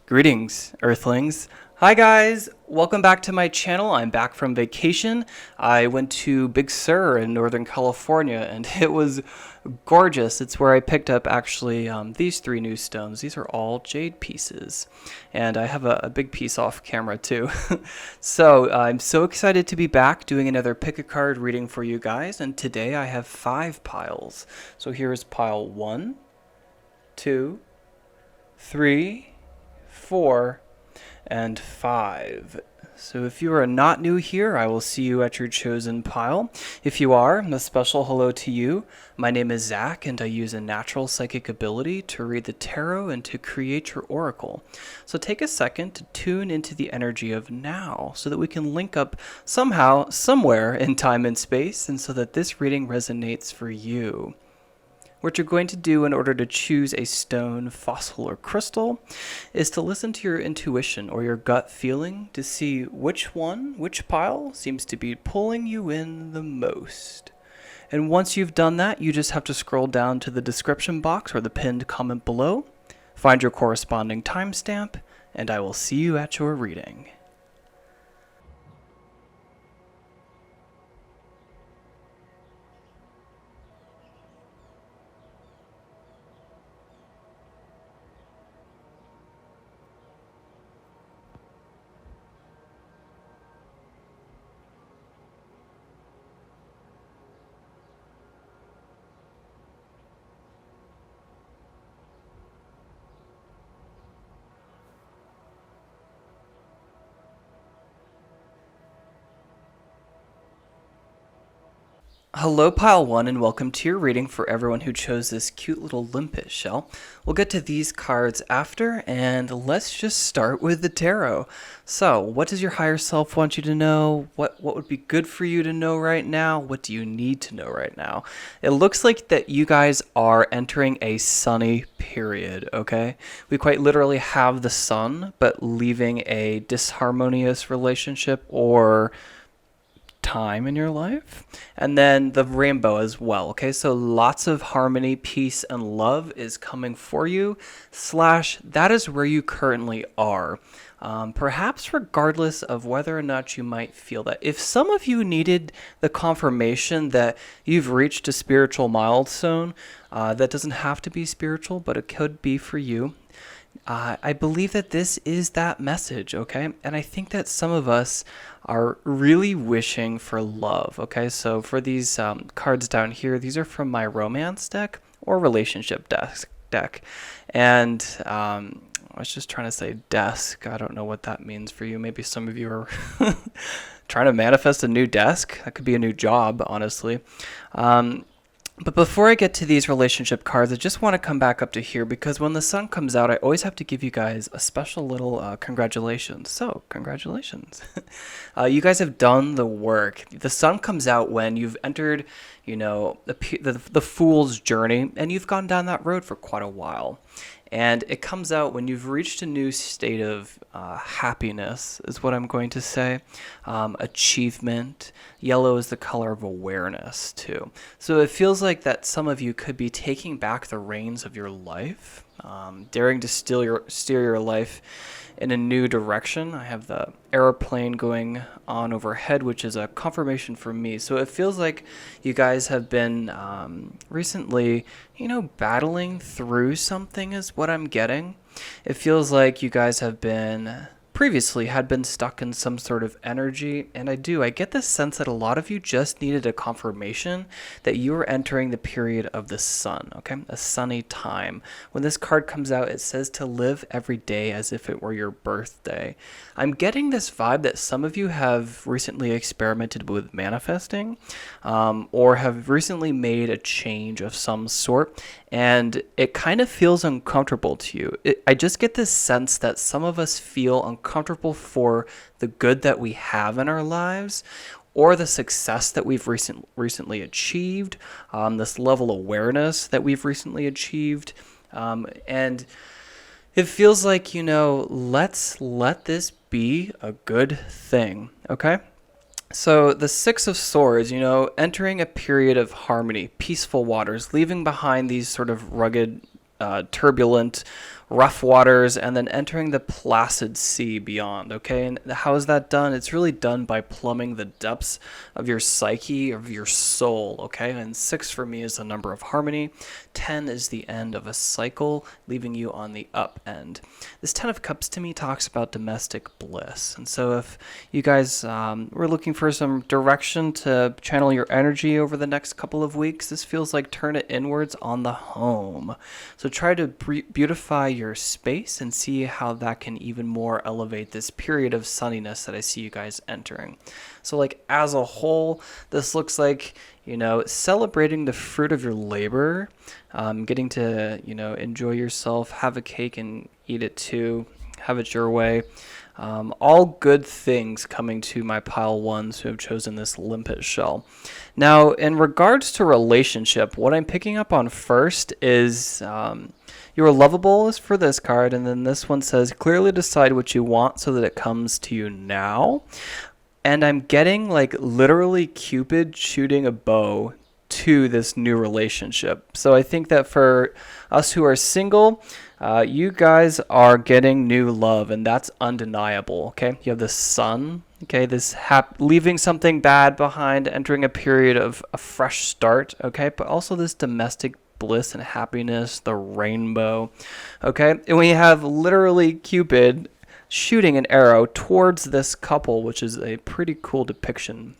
Greetings, Earthlings. Hi guys, welcome back to my channel. I'm back from vacation. I went to Big Sur in Northern California and it was gorgeous. It's where I picked up actually these three new stones. These are all jade pieces and I have a big piece off camera too. So I'm so excited to be back doing another pick a card reading for you guys, and today I have 5 piles. So here's pile 1, 2, 3, 4, and 5. So if you are not new here, I will see you at your chosen pile. If you are, a special hello to you. My name is Zac, and I use a natural psychic ability to read the tarot and to create your oracle. So take a second to tune into the energy of now so that we can link up somehow, somewhere in time and space, and so that this reading resonates for you. What you're going to do in order to choose a stone, fossil, or crystal is to listen to your intuition or your gut feeling to see which pile seems to be pulling you in the most. And once you've done that, you just have to scroll down to the description box or the pinned comment below, find your corresponding timestamp, and I will see you at your reading. Hello Pile 1 and welcome to your reading for everyone who chose this cute little limpet shell. We'll get to these cards after, and let's just start with the tarot. So, what does your higher self want you to know? What would be good for you to know right now? What do you need to know right now? It looks like that you guys are entering a sunny period, okay? We quite literally have the sun, but leaving a disharmonious relationship or time in your life, and then the rainbow as well. Okay, so lots of harmony, peace, and love is coming for you, slash that is where you currently are, perhaps regardless of whether or not you might feel that. If some of you needed the confirmation that you've reached a spiritual milestone, that doesn't have to be spiritual, but it could be for you. I believe that this is that message, okay? And I think that some of us are really wishing for love, okay? So for these cards down here, these are from my romance deck or relationship deck. And I was just trying to say desk. I don't know what that means for you. Maybe some of you are trying to manifest a new desk. That could be a new job, honestly. But before I get to these relationship cards, I just want to come back up to here because when the sun comes out, I always have to give you guys a special little congratulations. So, congratulations. You guys have done the work. The sun comes out when you've entered, the fool's journey, and you've gone down that road for quite a while. And it comes out when you've reached a new state of happiness, is what I'm going to say. Achievement. Yellow is the color of awareness, too. So it feels like that some of you could be taking back the reins of your life, daring to steer your life in a new direction. I have the airplane going on overhead, which is a confirmation for me. So it feels like you guys have been recently, battling through something is what I'm getting. It feels like you guys have been previously had been stuck in some sort of energy, and I get this sense that a lot of you just needed a confirmation that you are entering the period of the sun, okay? A sunny time. When this card comes out, it says to live every day as if it were your birthday. I'm getting this vibe that some of you have recently experimented with manifesting, or have recently made a change of some sort, and it kind of feels uncomfortable to you. I just get this sense that some of us feel uncomfortable for the good that we have in our lives, or the success that we've recently achieved, this level of awareness that we've recently achieved, and it feels like, let's let this be a good thing, okay? So the Six of Swords, entering a period of harmony, peaceful waters, leaving behind these sort of rugged, turbulent, rough waters and then entering the placid sea beyond, okay? And how is that done? It's really done by plumbing the depths of your psyche, of your soul, okay? And 6 for me is the number of harmony. 10 is the end of a cycle, leaving you on the up end. This 10 of Cups to me talks about domestic bliss. And so if you guys were looking for some direction to channel your energy over the next couple of weeks, this feels like turn it inwards on the home. So try to beautify your space and see how that can even more elevate this period of sunniness that I see you guys entering. So like as a whole, this looks like, celebrating the fruit of your labor, getting to, enjoy yourself, have a cake and eat it too, have it your way. All good things coming to my pile ones who have chosen this limpet shell. Now, in regards to relationship, what I'm picking up on first is you are lovable is for this card, and then this one says clearly decide what you want so that it comes to you now. And I'm getting like literally Cupid shooting a bow to this new relationship. So I think that for us who are single, you guys are getting new love, and that's undeniable. Okay, you have the sun. Okay, this leaving something bad behind, entering a period of a fresh start. Okay, but also this domestic bliss and happiness, the rainbow. Okay, and we have literally Cupid shooting an arrow towards this couple, which is a pretty cool depiction.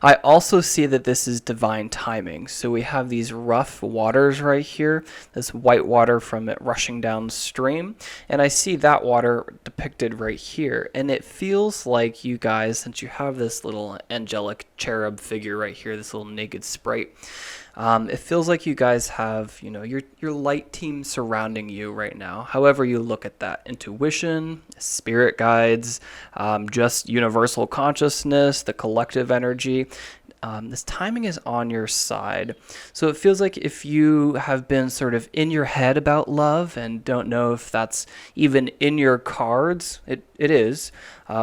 I also see that this is divine timing. So we have these rough waters right here, this white water from it rushing downstream, and I see that water depicted right here. And it feels like you guys, since you have this little angelic cherub figure right here, this little naked sprite, it feels like you guys have, your light team surrounding you right now. However you look at that, intuition, spirit guides, just universal consciousness, the collective energy. This timing is on your side. So it feels like if you have been sort of in your head about love and don't know if that's even in your cards, it is.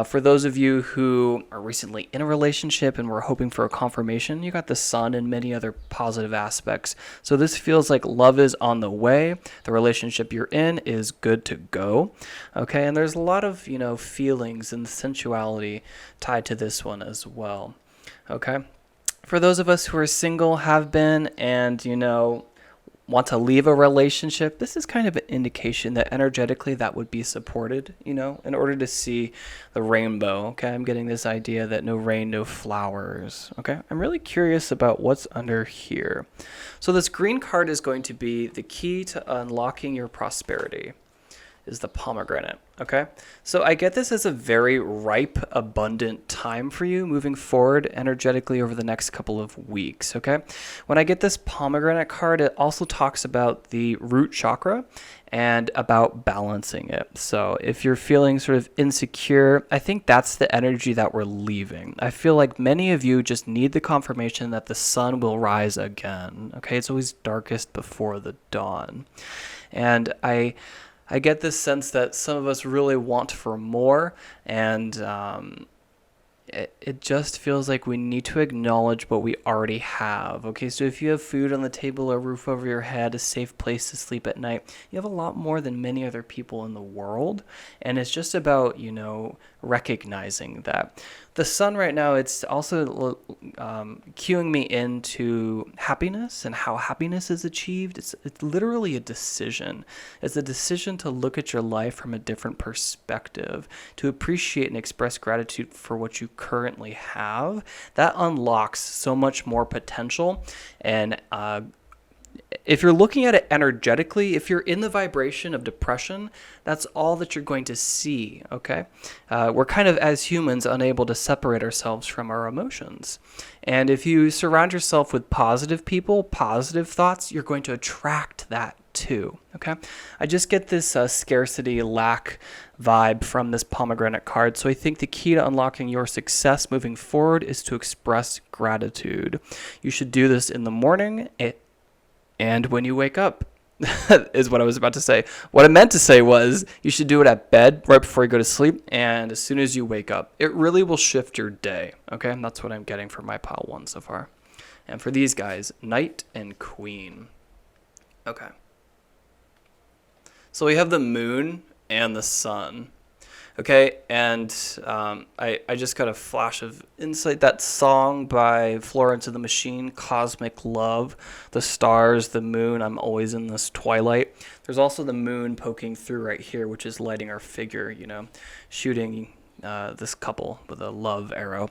For those of you who are recently in a relationship and were hoping for a confirmation, you got the sun and many other positive aspects. So this feels like love is on the way. The relationship you're in is good to go. Okay, and there's a lot of, feelings and sensuality tied to this one as well. Okay. For those of us who are single, have been, and, want to leave a relationship, this is kind of an indication that energetically that would be supported, in order to see the rainbow. Okay, I'm getting this idea that no rain, no flowers. Okay, I'm really curious about what's under here. So this green card is going to be the key to unlocking your prosperity. Is the pomegranate. Okay, so I get this as a very ripe, abundant time for you moving forward energetically over the next couple of weeks. Okay, when I get this pomegranate card, it also talks about the root chakra and about balancing it. So if you're feeling sort of insecure, I think that's the energy that we're leaving. I feel like many of you just need the confirmation that the sun will rise again. Okay, it's always darkest before the dawn. And I get this sense that some of us really want for more, and it just feels like we need to acknowledge what we already have. Okay, so if you have food on the table, a roof over your head, a safe place to sleep at night, you have a lot more than many other people in the world, and it's just about, recognizing that. The sun right now, it's also cueing me into happiness and how happiness is achieved. It's literally a decision. It's a decision to look at your life from a different perspective, to appreciate and express gratitude for what you currently have. That unlocks so much more potential. And if you're looking at it energetically, if you're in the vibration of depression, that's all that you're going to see, okay? We're kind of, as humans, unable to separate ourselves from our emotions. And if you surround yourself with positive people, positive thoughts, you're going to attract that too, okay? I just get this scarcity, lack vibe from this pomegranate card. So I think the key to unlocking your success moving forward is to express gratitude. You should do this in the morning and when you wake up, is what I was about to say. What I meant to say was you should do it at bed right before you go to sleep and as soon as you wake up. It really will shift your day, okay? And that's what I'm getting for my pile one so far. And for these guys, Knight and Queen. Okay. So we have the moon and the sun. Okay, and I just got a flash of insight. That song by Florence and the Machine, Cosmic Love, the stars, the moon, I'm always in this twilight. There's also the moon poking through right here, which is lighting our figure, shooting this couple with a love arrow.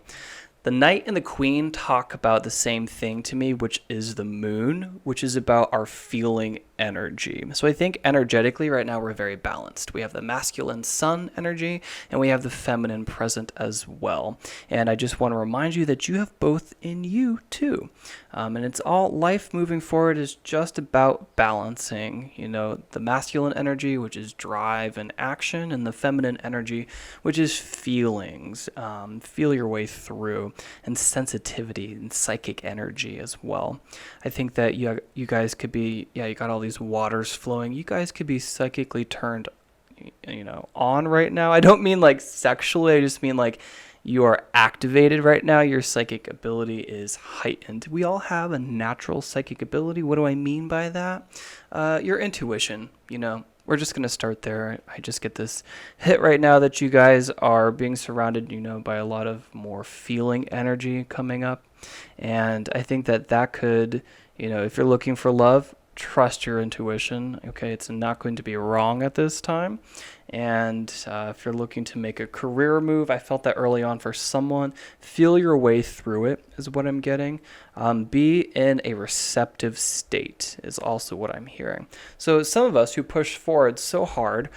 The knight and the queen talk about the same thing to me, which is the moon, which is about our feeling energy. So I think energetically right now we're very balanced. We have the masculine sun energy and we have the feminine present as well. And I just want to remind you that you have both in you too. And it's all life moving forward is just about balancing, the masculine energy, which is drive and action, and the feminine energy, which is feelings, feel your way through, and sensitivity and psychic energy as well. I think that you guys could be, you got all these waters flowing. You guys could be psychically turned, on right now. I don't mean like sexually. I just mean like you are activated right now. Your psychic ability is heightened. We all have a natural psychic ability. What do I mean by that? Your intuition, We're just going to start there. I just get this hit right now that you guys are being surrounded, by a lot of more feeling energy coming up. And I think that could, if you're looking for love, trust your intuition. Okay, it's not going to be wrong at this time. And if you're looking to make a career move, I felt that early on for someone. Feel your way through it is what I'm getting. Be in a receptive state is also what I'm hearing. So some of us who push forward so hard,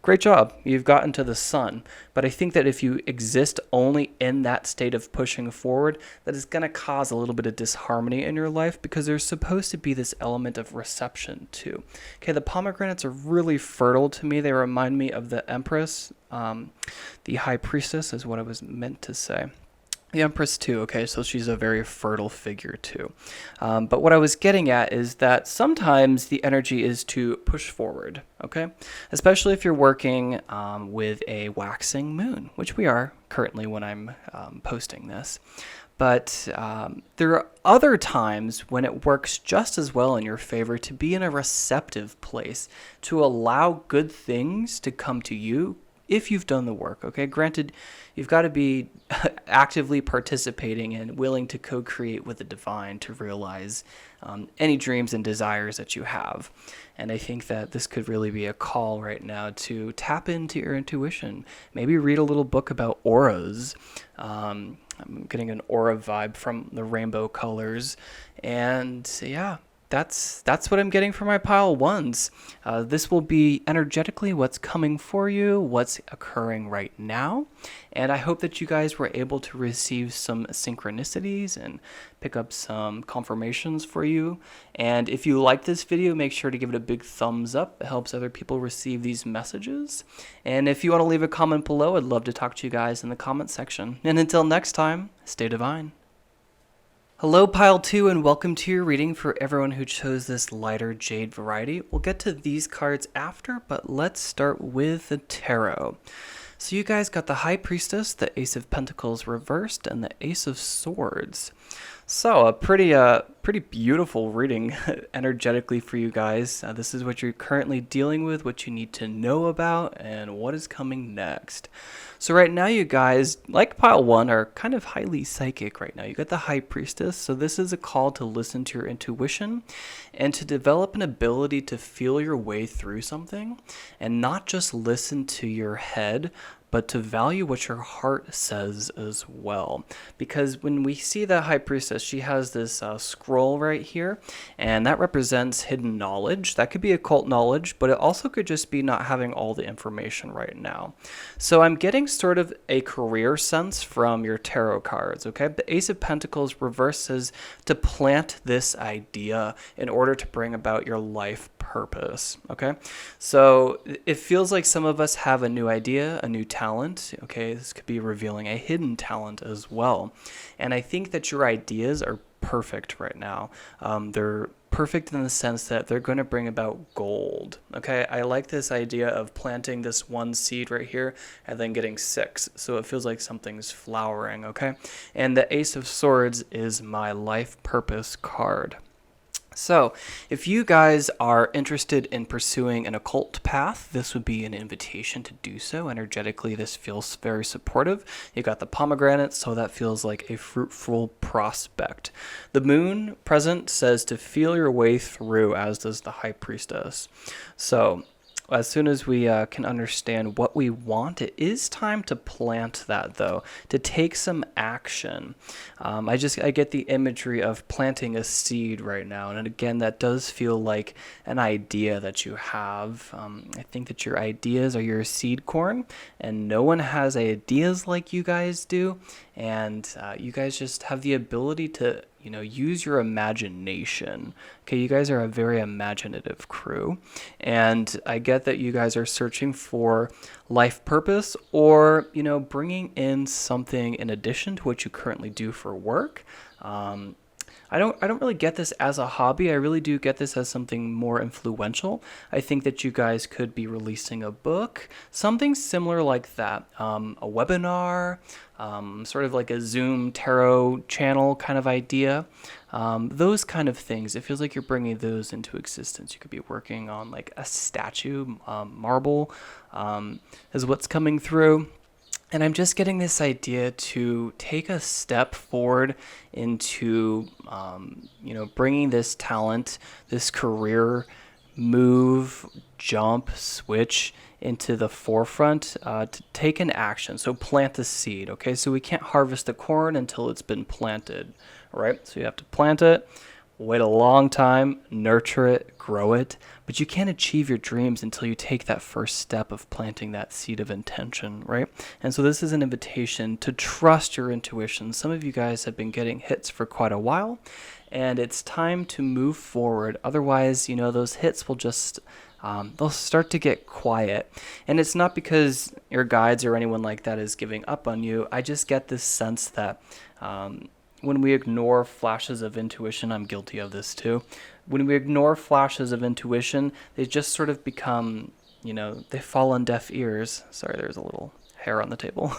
great job. You've gotten to the sun. But I think that if you exist only in that state of pushing forward, that is going to cause a little bit of disharmony in your life because there's supposed to be this element of reception too. Okay, the pomegranates are really fertile to me. They remind me of the Empress. The High Priestess is what I was meant to say. The Empress too, okay, so she's a very fertile figure too. But what I was getting at is that sometimes the energy is to push forward, okay? Especially if you're working with a waxing moon, which we are currently when I'm posting this. But there are other times when it works just as well in your favor to be in a receptive place, to allow good things to come to you if you've done the work, okay? Granted, you've got to be actively participating and willing to co-create with the divine to realize any dreams and desires that you have. And I think that this could really be a call right now to tap into your intuition. Maybe read a little book about auras. I'm getting an aura vibe from the rainbow colors. And yeah, that's what I'm getting for my pile ones. This will be energetically what's coming for you, what's occurring right now. And I hope that you guys were able to receive some synchronicities and pick up some confirmations for you. And if you like this video, make sure to give it a big thumbs up. It helps other people receive these messages. And if you want to leave a comment below, I'd love to talk to you guys in the comment section. And until next time, stay divine. Hello Pile 2 and welcome to your reading for everyone who chose this lighter jade variety. We'll get to these cards after, but let's start with the tarot. So you guys got the High Priestess, the Ace of Pentacles reversed, and the Ace of Swords. So a pretty beautiful reading energetically for you guys. This is what you're currently dealing with, what you need to know about, and what is coming next. So right now you guys, like Pile 1, are kind of highly psychic right now. You got the High Priestess, so this is a call to listen to your intuition and to develop an ability to feel your way through something and not just listen to your head, but to value what your heart says as well. Because when we see the High Priestess, she has this scroll right here, and that represents hidden knowledge. That could be occult knowledge, but it also could just be not having all the information right now. So I'm getting sort of a career sense from your tarot cards, okay? The Ace of Pentacles reverse says to plant this idea in order to bring about your life purpose, okay? So it feels like some of us have a new idea, a new talent, okay? This could be revealing a hidden talent as well. And I think that your ideas are perfect right now. They're perfect in the sense that they're going to bring about gold, okay? I like this idea of planting this one seed right here and then getting 6. So it feels like something's flowering, okay? And the Ace of Swords is my life purpose card. So, if you guys are interested in pursuing an occult path, this would be an invitation to do so. Energetically, this feels very supportive. You got the pomegranate, so that feels like a fruitful prospect. The moon present says to feel your way through, as does the high priestess. So, as soon as we can understand what we want, it is time to plant that, though, to take some action. I get the imagery of planting a seed right now, and again, that does feel like an idea that you have. I think that your ideas are your seed corn, and no one has ideas like you guys do, and you guys just have the ability to use your imagination. Okay, you guys are a very imaginative crew, and I get that you guys are searching for life purpose, or bringing in something in addition to what you currently do for work. I don't really get this as a hobby. I really do get this as something more influential. I think that you guys could be releasing a book, something similar like that, a webinar, sort of like a Zoom tarot channel kind of idea. Those kind of things. It feels like you're bringing those into existence. You could be working on like a statue, marble, is what's coming through. And I'm just getting this idea to take a step forward into, bringing this talent, this career move, jump, switch into the forefront, to take an action. So plant the seed, okay? So we can't harvest the corn until it's been planted, right? So you have to plant it, wait a long time, nurture it, grow it, but you can't achieve your dreams until you take that first step of planting that seed of intention, right? And so this is an invitation to trust your intuition. Some of you guys have been getting hits for quite a while, and it's time to move forward. Otherwise, those hits will just they'll start to get quiet. And it's not because your guides or anyone like that is giving up on you. I just get this sense that when we ignore flashes of intuition, I'm guilty of this too. When we ignore flashes of intuition, they just sort of become, they fall on deaf ears. Sorry, there's a little hair on the table.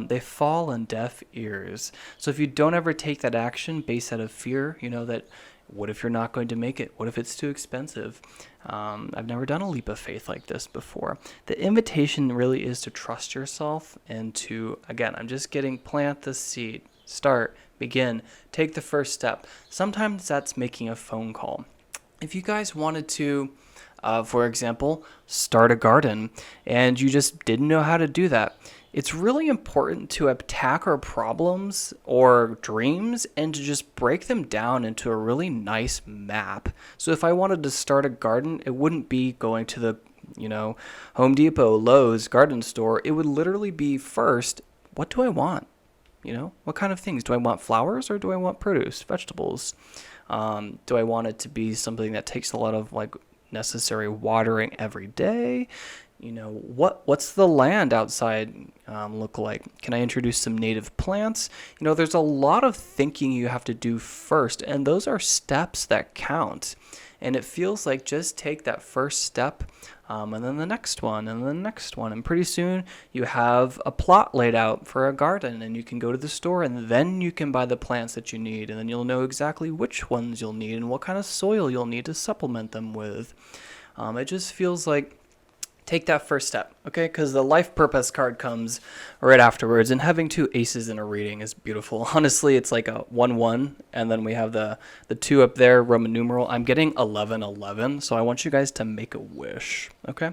They fall on deaf ears. So if you don't ever take that action based out of fear, that what if you're not going to make it? What if it's too expensive? I've never done a leap of faith like this before. The invitation really is to trust yourself and to, again, I'm just getting plant the seed. Start, begin, take the first step. Sometimes that's making a phone call. If you guys wanted to, for example, start a garden and you just didn't know how to do that, it's really important to attack our problems or dreams and to just break them down into a really nice map. So if I wanted to start a garden, it wouldn't be going to the, Home Depot, Lowe's garden store. It would literally be first, what do I want? What kind of things? Do I want flowers or do I want produce, vegetables? Do I want it to be something that takes a lot of necessary watering every day? What's the land outside look like? Can I introduce some native plants? There's a lot of thinking you have to do first, and those are steps that count. And it feels like just take that first step, and then the next one, and the next one. And pretty soon you have a plot laid out for a garden, and you can go to the store, and then you can buy the plants that you need. And then you'll know exactly which ones you'll need and what kind of soil you'll need to supplement them with. It just feels like take that first step, okay? Because the life purpose card comes right afterwards, and having two aces in a reading is beautiful. Honestly, it's like a 1-1, and then we have the 2 up there, Roman numeral. I'm getting 11-11, so I want you guys to make a wish, okay?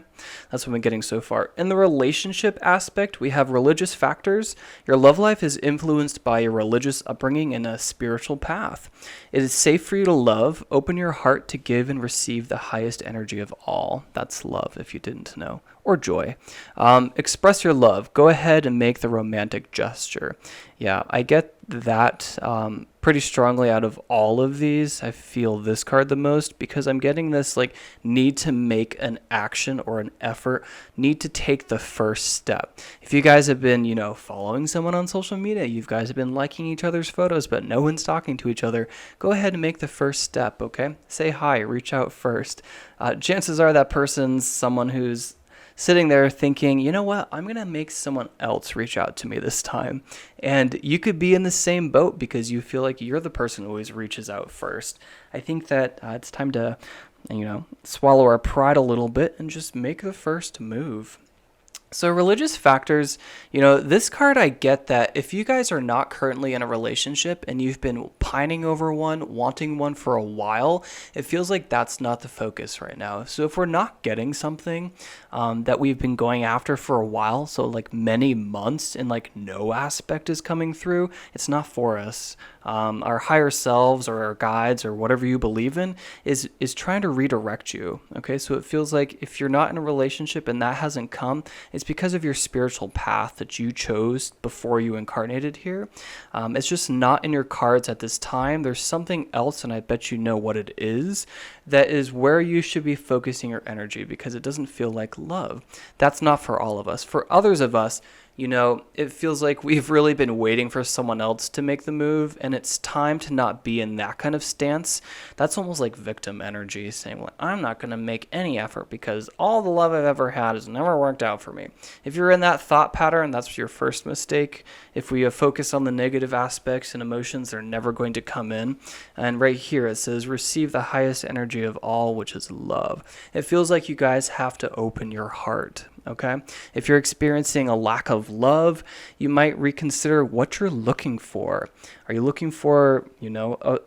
That's what I'm getting so far. In the relationship aspect, we have religious factors. Your love life is influenced by your religious upbringing and a spiritual path. It is safe for you to love. Open your heart to give and receive the highest energy of all. That's love, if you didn't know, or joy. Express your love. Go ahead and make the romantic gesture. Yeah, I get that pretty strongly out of all of these. I feel this card the most because I'm getting this need to make an action or an effort, need to take the first step. If you guys have been, following someone on social media, you guys have been liking each other's photos, but no one's talking to each other, go ahead and make the first step, okay? Say hi, reach out first. Chances are that person's someone who's sitting there thinking, you know what, I'm going to make someone else reach out to me this time. And you could be in the same boat because you feel like you're the person who always reaches out first. I think that it's time to, swallow our pride a little bit and just make the first move. So religious factors, this card, I get that if you guys are not currently in a relationship and you've been pining over one, wanting one for a while, it feels like that's not the focus right now. So if we're not getting something that we've been going after for a while, so like many months and like no aspect is coming through, it's not for us. Our higher selves or our guides or whatever you believe in is trying to redirect you. Okay, so it feels like if you're not in a relationship and that hasn't come, it's because of your spiritual path that you chose before you incarnated here. It's just not in your cards at this time. There's something else, and I bet you know what it is, that is where you should be focusing your energy, because it doesn't feel like love. That's not for all of us. For others of us, it feels like we've really been waiting for someone else to make the move, and it's time to not be in that kind of stance. That's almost like victim energy, saying, well, I'm not going to make any effort because all the love I've ever had has never worked out for me. If you're in that thought pattern, that's your first mistake. If we focus on the negative aspects and emotions, they're never going to come in. And right here it says, receive the highest energy of all, which is love. It feels like you guys have to open your heart. Okay, if you're experiencing a lack of love, you might reconsider what you're looking for. Are you looking for, a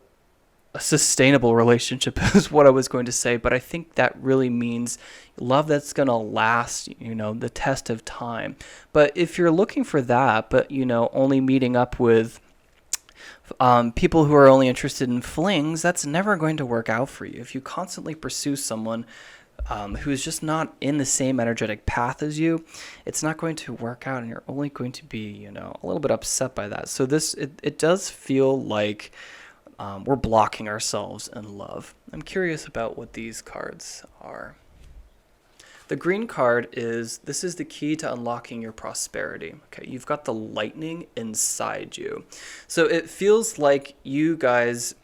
sustainable relationship is what I was going to say, but I think that really means love that's going to last, the test of time. But if you're looking for that, but, only meeting up with people who are only interested in flings, that's never going to work out for you. If you constantly pursue someone who's just not in the same energetic path as you, it's not going to work out, and you're only going to be, a little bit upset by that. So it does feel like we're blocking ourselves in love. I'm curious about what these cards are. The green card this is the key to unlocking your prosperity. Okay, you've got the lightning inside you. So it feels like you guys,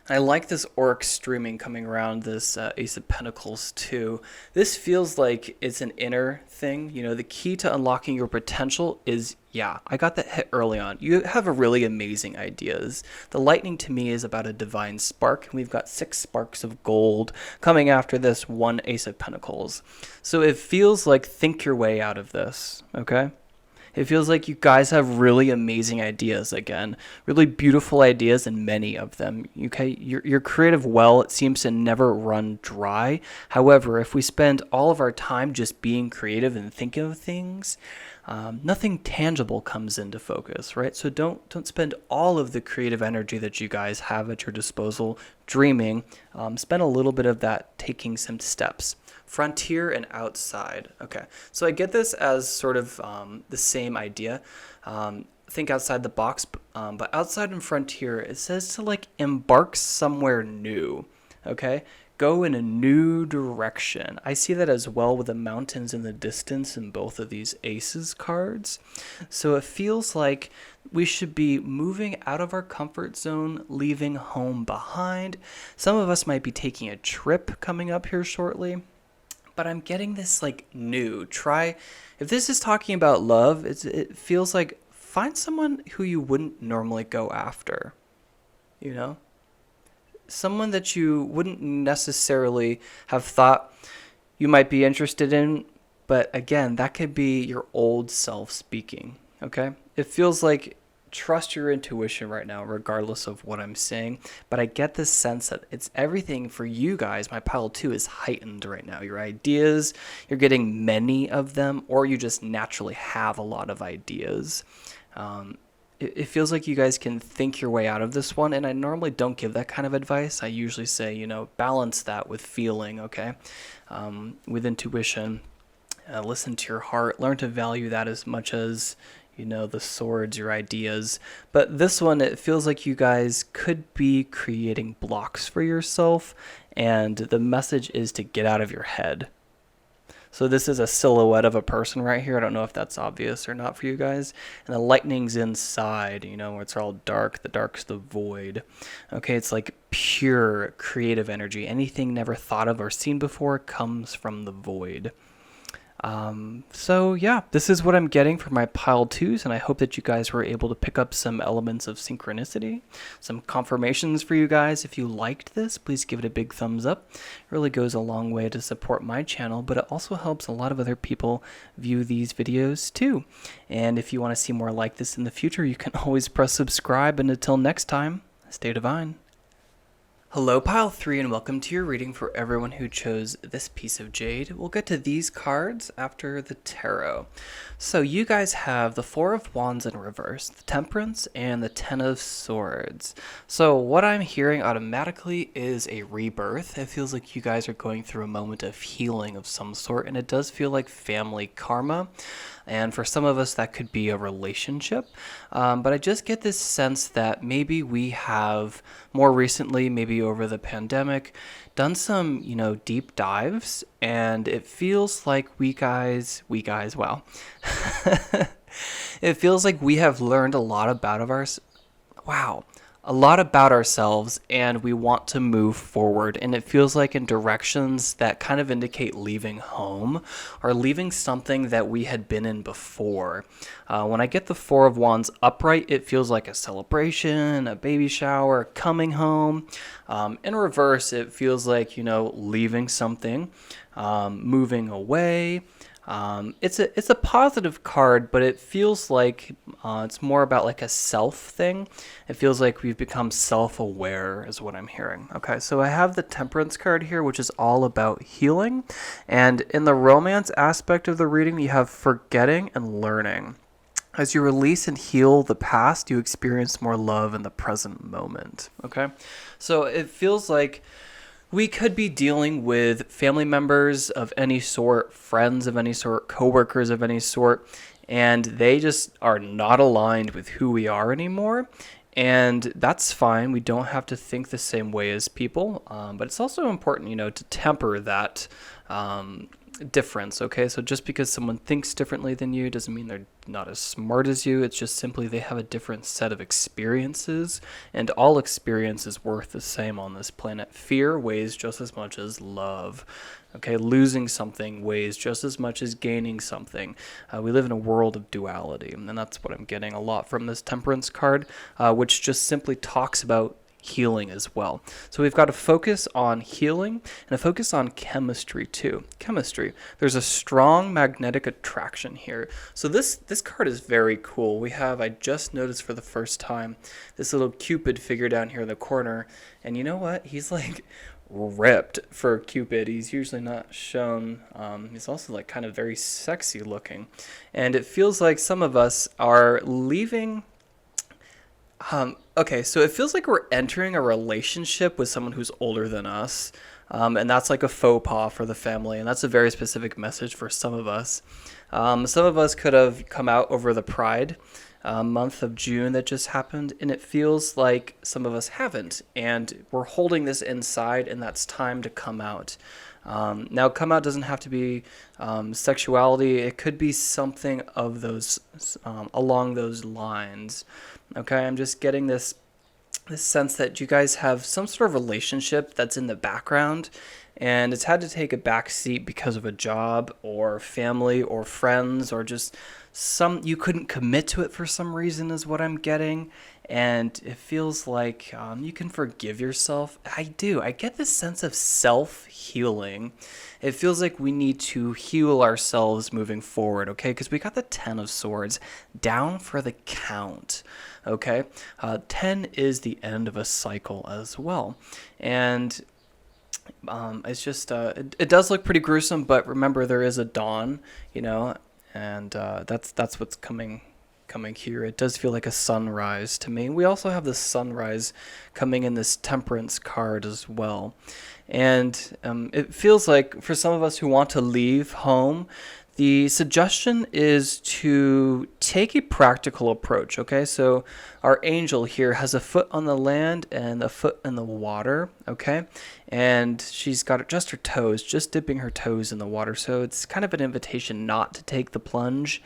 I like this auric streaming coming around this Ace of Pentacles too. This feels like it's an inner thing. The key to unlocking your potential is, I got that hit early on. You have a really amazing ideas. The lightning to me is about a divine spark, and we've got 6 sparks of gold coming after this one Ace of Pentacles. So it feels like think your way out of this, okay? It feels like you guys have really amazing ideas again, really beautiful ideas, and many of them. Okay, your creative well, it seems to never run dry. However, if we spend all of our time just being creative and thinking of things, nothing tangible comes into focus, right? So don't spend all of the creative energy that you guys have at your disposal dreaming. Spend a little bit of that taking some steps. Frontier and outside. Okay, so I get this as sort of the same idea. Think outside the box, but outside and frontier, it says to like embark somewhere new. Okay, go in a new direction. I see that as well with the mountains in the distance in both of these aces cards. So it feels like we should be moving out of our comfort zone, leaving home behind. Some of us might be taking a trip coming up here shortly. But I'm getting this like new. If this is talking about love, it feels like find someone who you wouldn't normally go after. Someone that you wouldn't necessarily have thought you might be interested in. But again, that could be your old self speaking. Okay? It feels like trust your intuition right now, regardless of what I'm saying. But I get this sense that it's everything for you guys. My pile 2 is heightened right now. Your ideas, you're getting many of them, or you just naturally have a lot of ideas. It feels like you guys can think your way out of this one, and I normally don't give that kind of advice. I usually say, balance that with feeling, okay? With intuition. Listen to your heart. Learn to value that as much as the swords, your ideas. But this one, it feels like you guys could be creating blocks for yourself, and the message is to get out of your head. So this is a silhouette of a person right here. I don't know if that's obvious or not for you guys. And the lightning's inside, where it's all dark. The dark's the void. Okay, it's like pure creative energy. Anything never thought of or seen before comes from the void. So yeah, this is what I'm getting for my pile twos, and I hope that you guys were able to pick up some elements of synchronicity, some confirmations for you guys. If you liked this, please give it a big thumbs up. It really goes a long way to support my channel, but it also helps a lot of other people view these videos too. And if you want to see more like this in the future, you can always press subscribe, and until next time, stay divine. Hello, Pile 3, and welcome to your reading for everyone who chose this piece of jade. We'll get to these cards after the tarot. So you guys have the Four of Wands in reverse, the Temperance, and the Ten of Swords. So what I'm hearing automatically is a rebirth. It feels like you guys are going through a moment of healing of some sort, and it does feel like family karma. And for some of us, that could be a relationship. But I just get this sense that maybe we have more recently, maybe over the pandemic, done some, deep dives. And it feels like wow. It feels like we have learned a lot a lot about ourselves, and we want to move forward, and it feels like in directions that kind of indicate leaving home or leaving something that we had been in before. When I get the Four of Wands upright, it feels like a celebration, a baby shower, coming home. In reverse, it feels like, leaving something, moving away. It's a positive card, but it feels like it's more about like a self thing. It feels like we've become self-aware is what I'm hearing. Okay, so I have the Temperance card here, which is all about healing. And in the romance aspect of the reading, you have forgetting and learning. As you release and heal the past, you experience more love in the present moment. Okay, so it feels like we could be dealing with family members of any sort, friends of any sort, coworkers of any sort, and they just are not aligned with who we are anymore. And that's fine. We don't have to think the same way as people, but it's also important, to temper that difference. Okay, so just because someone thinks differently than you doesn't mean they're not as smart as you. It's just simply they have a different set of experiences, and all experience is worth the same on this planet. Fear weighs just as much as love. Okay, losing something weighs just as much as gaining something. We live in a world of duality, and that's what I'm getting a lot from this Temperance card, which just simply talks about healing as well. So we've got a focus on healing and a focus on chemistry too. Chemistry. There's a strong magnetic attraction here. So this card is very cool. I just noticed for the first time, this little Cupid figure down here in the corner. And you know what? He's like ripped for Cupid. He's usually not shown. He's also like kind of very sexy looking. And it feels like some of us are leaving. Okay, so it feels like we're entering a relationship with someone who's older than us, and that's like a faux pas for the family, and that's a very specific message for some of us. Some of us could have come out over the Pride month of June that just happened, and it feels like some of us haven't, and we're holding this inside, and that's time to come out. Now, come out doesn't have to be sexuality. It could be something of those along those lines. Okay, I'm just getting this sense that you guys have some sort of relationship that's in the background, and it's had to take a back seat because of a job or family or friends, or just you couldn't commit to it for some reason is what I'm getting. And it feels like you can forgive yourself. I get this sense of self-healing. It feels like we need to heal ourselves moving forward, okay? Because we got the Ten of Swords down for the count, okay? 10 is the end of a cycle as well. And it's just, it does look pretty gruesome, but remember there is a dawn, and that's what's coming here. It does feel like a sunrise to me. We also have the sunrise coming in this Temperance card as well. And it feels like for some of us who want to leave home, the suggestion is to take a practical approach, okay? So our angel here has a foot on the land and a foot in the water, okay? And she's got just her toes, just dipping her toes in the water. So it's kind of an invitation not to take the plunge,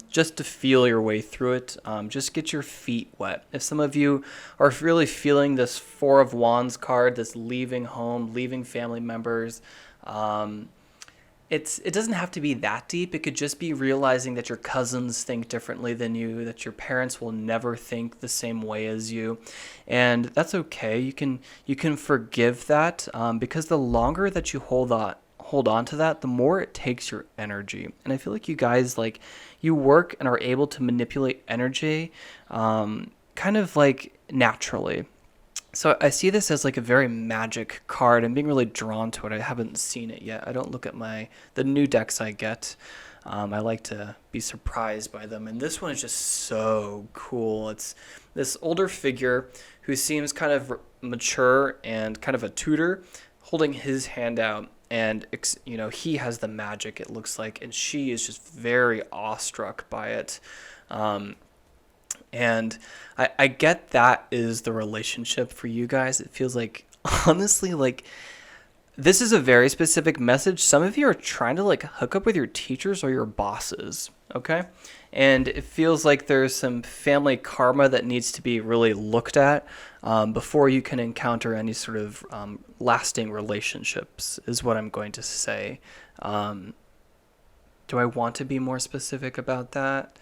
just to feel your way through it. Just get your feet wet. If some of you are really feeling this Four of Wands card, this leaving home, leaving family members, it doesn't have to be that deep. It could just be realizing that your cousins think differently than you, that your parents will never think the same way as you, and that's okay. You can forgive that, because the longer that you hold on to that, the more it takes your energy. And I feel like you guys, like, you work and are able to manipulate energy, kind of like naturally. So I see this as like a very magic card. I'm being really drawn to it. I haven't seen it yet. I don't look at the new decks I get. I like to be surprised by them, and this one is just so cool. It's this older figure who seems kind of mature and kind of a tutor, holding his hand out, and he has the magic, it looks like, and she is just very awestruck by it. And I get that is the relationship for you guys. It feels like, honestly, like, this is a very specific message. Some of you are trying to, like, hook up with your teachers or your bosses, okay? And it feels like there's some family karma that needs to be really looked at, before you can encounter any sort of lasting relationships, is what I'm going to say. Do I want to be more specific about that?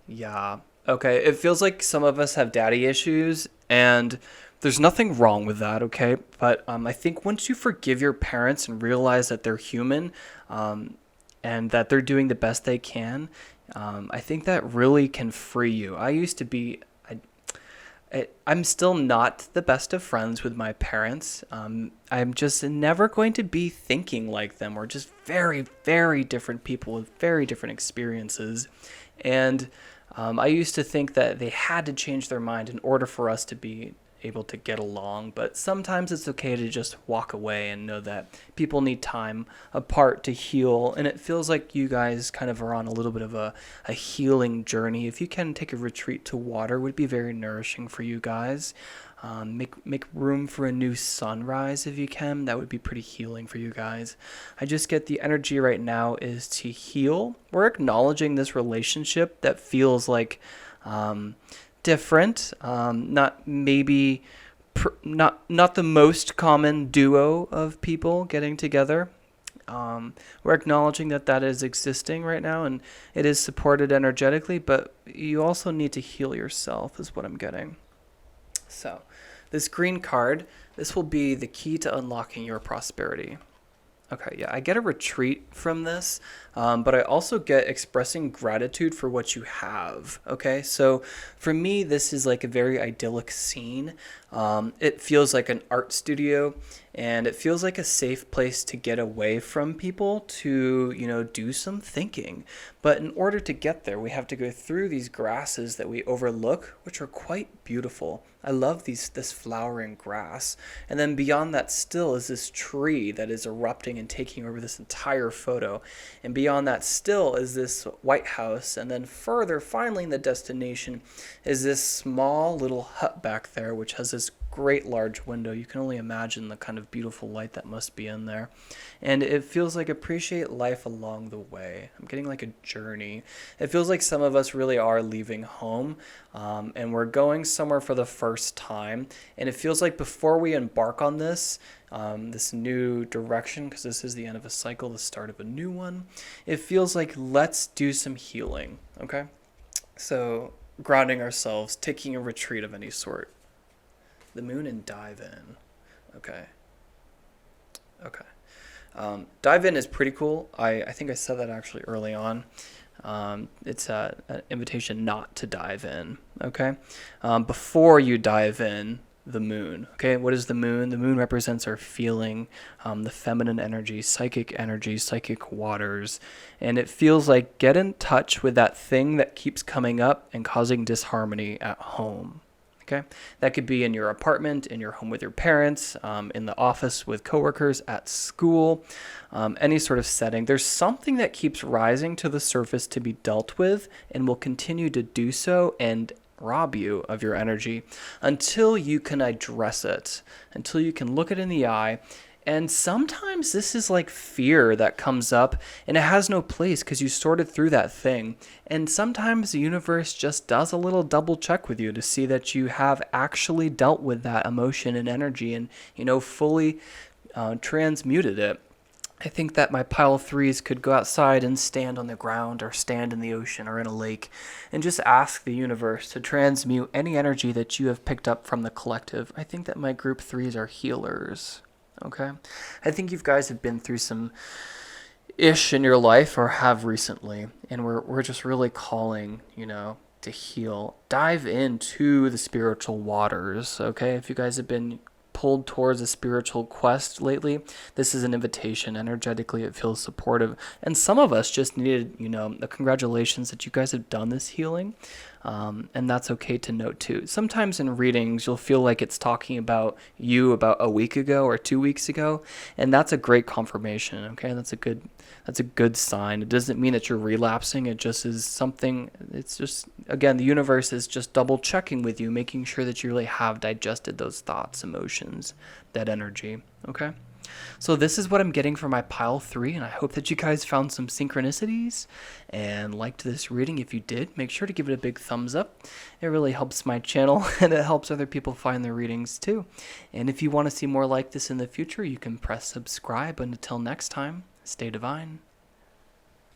Yeah. Okay. It feels like some of us have daddy issues, and there's nothing wrong with that, okay? But I think once you forgive your parents and realize that they're human, and that they're doing the best they can, I think that really can free you. I used to be. I'm still not the best of friends with my parents. I'm just never going to be thinking like them. We're just very, very different people with very different experiences. And I used to think that they had to change their mind in order for us to be able to get along. But sometimes it's okay to just walk away and know that people need time apart to heal. And it feels like you guys kind of are on a little bit of a healing journey. If you can take a retreat to water, it would be very nourishing for you guys. Make room for a new sunrise if you can. That would be pretty healing for you guys. I just get the energy right now is to heal. We're acknowledging this relationship that feels like different, not maybe not the most common duo of people getting together. We're acknowledging that that is existing right now, and it is supported energetically, but you also need to heal yourself, is what I'm getting. So this green card, this will be the key to unlocking your prosperity. Okay, yeah, I get a retreat from this, but I also get expressing gratitude for what you have, okay? So for me, this is like a very idyllic scene. It feels like an art studio, and it feels like a safe place to get away from people to, do some thinking. But in order to get there, we have to go through these grasses that we overlook, which are quite beautiful. I love this flowering grass. And then beyond that still is this tree that is erupting and taking over this entire photo. And beyond that still is this White House. And then further, finally in the destination, is this small little hut back there, which has this great large window. You can only imagine the kind of beautiful light that must be in there. And it feels like appreciate life along the way. I'm getting like a journey. It feels like some of us really are leaving home, and we're going somewhere for the first time. And it feels like before we embark on this new direction, because this is the end of a cycle, the start of a new one, it feels like let's do some healing, okay? So grounding ourselves, taking a retreat of any sort. The moon and dive in. Okay. Dive in is pretty cool. I think I said that actually early on. It's an invitation not to dive in. Okay. Before you dive in, the moon. Okay. What is the moon? The moon represents our feeling, the feminine energy, psychic waters. And it feels like get in touch with that thing that keeps coming up and causing disharmony at home. Okay, that could be in your apartment, in your home with your parents, in the office with coworkers, at school, any sort of setting. There's something that keeps rising to the surface to be dealt with and will continue to do so and rob you of your energy until you can address it, until you can look it in the eye. And sometimes this is like fear that comes up and it has no place because you sorted through that thing. And sometimes the universe just does a little double check with you to see that you have actually dealt with that emotion and energy and, fully transmuted it. I think that my pile threes could go outside and stand on the ground or stand in the ocean or in a lake and just ask the universe to transmute any energy that you have picked up from the collective. I think that my group threes are healers. Okay? I think you guys have been through some ish in your life or have recently, and we're just really calling, to heal. Dive into the spiritual waters, okay? If you guys have been pulled towards a spiritual quest lately, this is an invitation. Energetically, it feels supportive. And some of us just needed, a congratulations that you guys have done this healing. And that's okay to note too. Sometimes in readings, you'll feel like it's talking about you about a week ago or 2 weeks ago, and that's a great confirmation. Okay, that's a good sign. It doesn't mean that you're relapsing. It just is something. It's just, again, the universe is just double checking with you, making sure that you really have digested those thoughts, emotions, that energy. Okay. So this is what I'm getting for my pile 3, and I hope that you guys found some synchronicities and liked this reading. If you did, make sure to give it a big thumbs up. It really helps my channel, and it helps other people find their readings too. And if you want to see more like this in the future, you can press subscribe. And until next time, stay divine.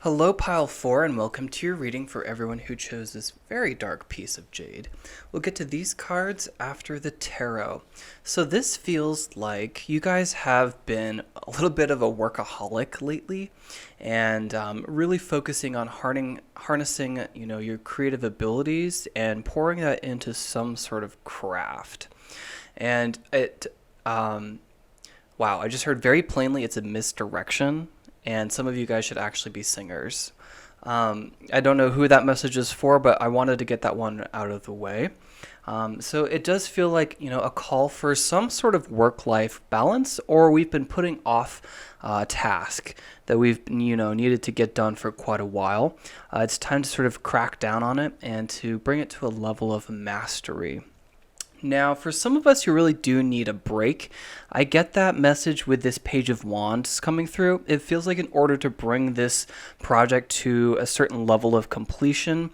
Hello, Pile 4, and welcome to your reading for everyone who chose this very dark piece of jade. We'll get to these cards after the tarot. So this feels like you guys have been a little bit of a workaholic lately, and really focusing on harnessing, your creative abilities and pouring that into some sort of craft. And wow, I just heard very plainly it's a misdirection. And some of you guys should actually be singers. I don't know who that message is for, but I wanted to get that one out of the way. So it does feel like, a call for some sort of work-life balance, or we've been putting off a task that we've, needed to get done for quite a while. It's time to sort of crack down on it and to bring it to a level of mastery. Now, for some of us who really do need a break, I get that message with this Page of Wands coming through. It feels like in order to bring this project to a certain level of completion,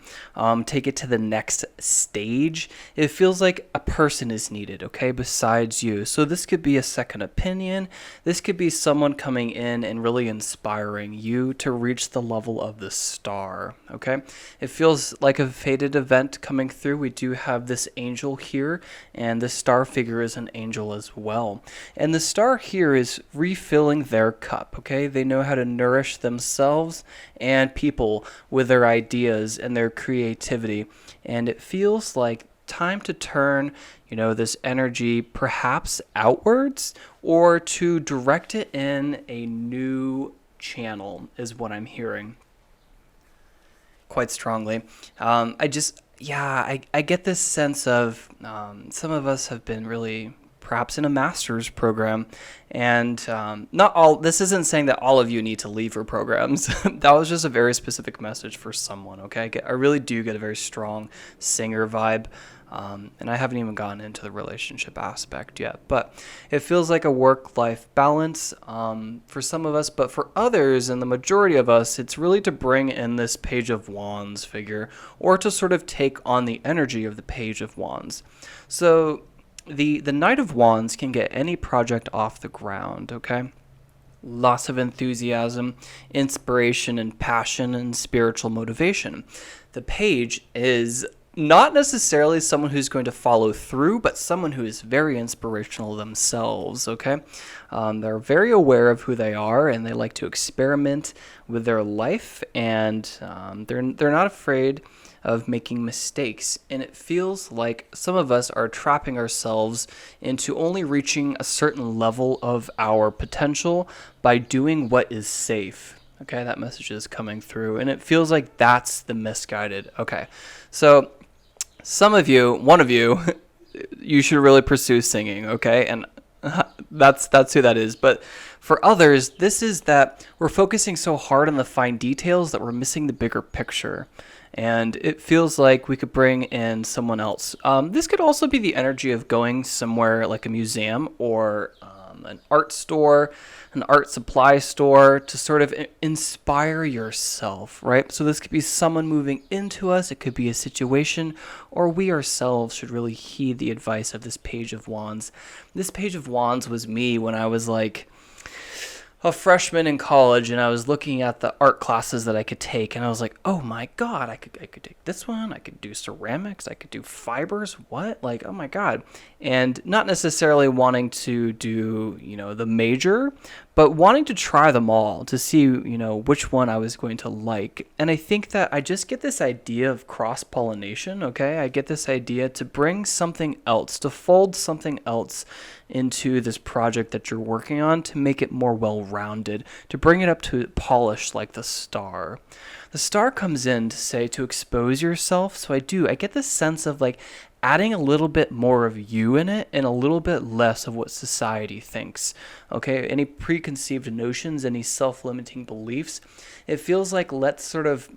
take it to the next stage, it feels like a person is needed, okay, besides you. So this could be a second opinion. This could be someone coming in and really inspiring you to reach the level of the star, okay? It feels like a fated event coming through. We do have this angel here, and the star figure is an angel as well. And the star here is refilling their cup, okay? They know how to nourish themselves and people with their ideas and their creativity. And it feels like time to turn, this energy perhaps outwards or to direct it in a new channel is what I'm hearing quite strongly. I get this sense of some of us have been really perhaps in a master's program, and this isn't saying that all of you need to leave your programs. That was just a very specific message for someone, okay? I really do get a very strong singer vibe, and I haven't even gotten into the relationship aspect yet, but it feels like a work-life balance for some of us, but for others, and the majority of us, it's really to bring in this Page of Wands figure, or to sort of take on the energy of the Page of Wands. So the Knight of Wands can get any project off the ground, okay? Lots of enthusiasm, inspiration, and passion, and spiritual motivation. The Page is not necessarily someone who's going to follow through, but someone who is very inspirational themselves, okay? They're very aware of who they are, and they like to experiment with their life, and they're not afraid of making mistakes. And it feels like some of us are trapping ourselves into only reaching a certain level of our potential by doing what is safe. Okay, that message is coming through, and it feels like that's the misguided. Okay, so some of you, one of you, you should really pursue singing, okay? And that's who that is. But for others, this is that we're focusing so hard on the fine details that we're missing the bigger picture. And it feels like we could bring in someone else. This could also be the energy of going somewhere like a museum or an art store, an art supply store, to sort of inspire yourself, right? So this could be someone moving into us. It could be a situation, or we ourselves should really heed the advice of this Page of Wands. This Page of Wands was me when I was like, a freshman in college, and I was looking at the art classes that I could take, and I was like, oh my god, I could take this one, I could do ceramics, I could do fibers, what? Like, oh my god. And not necessarily wanting to do, the major, but wanting to try them all to see, which one I was going to like. And I think that I just get this idea of cross pollination, okay? I get this idea to bring something else, to fold something else into this project that you're working on to make it more well-rounded, to bring it up to polish like the star. The star comes in to say to expose yourself, so I get this sense of like adding a little bit more of you in it and a little bit less of what society thinks. Okay, any preconceived notions, any self-limiting beliefs, it feels like let's sort of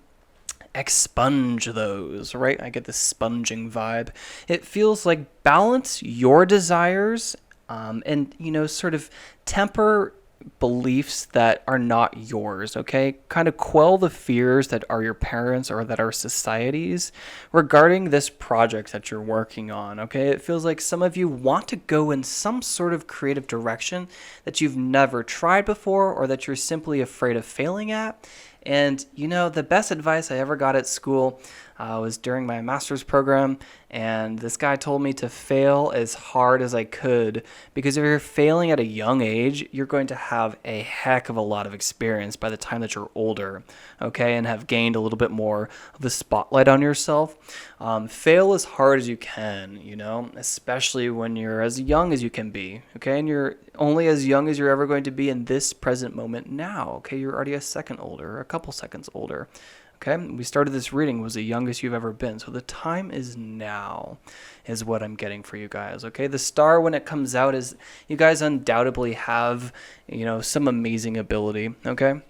expunge those, right? I get this sponging vibe. It feels like balance your desires and, sort of temper beliefs that are not yours, okay? Kind of quell the fears that are your parents or that are society's regarding this project that you're working on, okay? It feels like some of you want to go in some sort of creative direction that you've never tried before or that you're simply afraid of failing at. And, the best advice I ever got at school was during my master's program, and this guy told me to fail as hard as I could, because if you're failing at a young age, you're going to have a heck of a lot of experience by the time that you're older, okay, and have gained a little bit more of the spotlight on yourself. Fail as hard as you can, especially when you're as young as you can be, okay, and you're only as young as you're ever going to be in this present moment now, okay, you're already a second older, a couple seconds older. Okay, we started this reading, was the youngest you've ever been. So the time is now, is what I'm getting for you guys. Okay, the star, when it comes out, is you guys undoubtedly have, some amazing ability. Okay,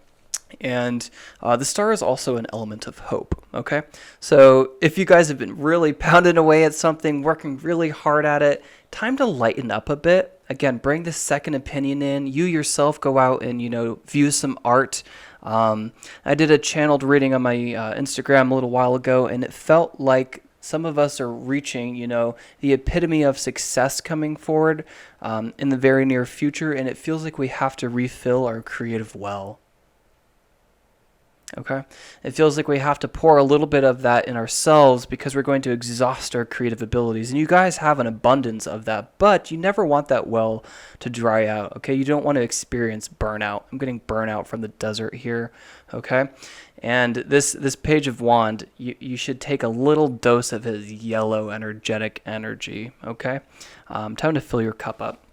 and the star is also an element of hope. Okay, so if you guys have been really pounding away at something, working really hard at it, time to lighten up a bit. Again, bring the second opinion in. You yourself go out and, view some art. I did a channeled reading on my Instagram a little while ago, and it felt like some of us are reaching, the epitome of success coming forward in the very near future, and it feels like we have to refill our creative well. Okay, it feels like we have to pour a little bit of that in ourselves because we're going to exhaust our creative abilities. And you guys have an abundance of that, but you never want that well to dry out. Okay, you don't want to experience burnout. I'm getting burnout from the desert here. Okay, and this page of wand, you should take a little dose of his yellow energetic energy. Okay, time to fill your cup up.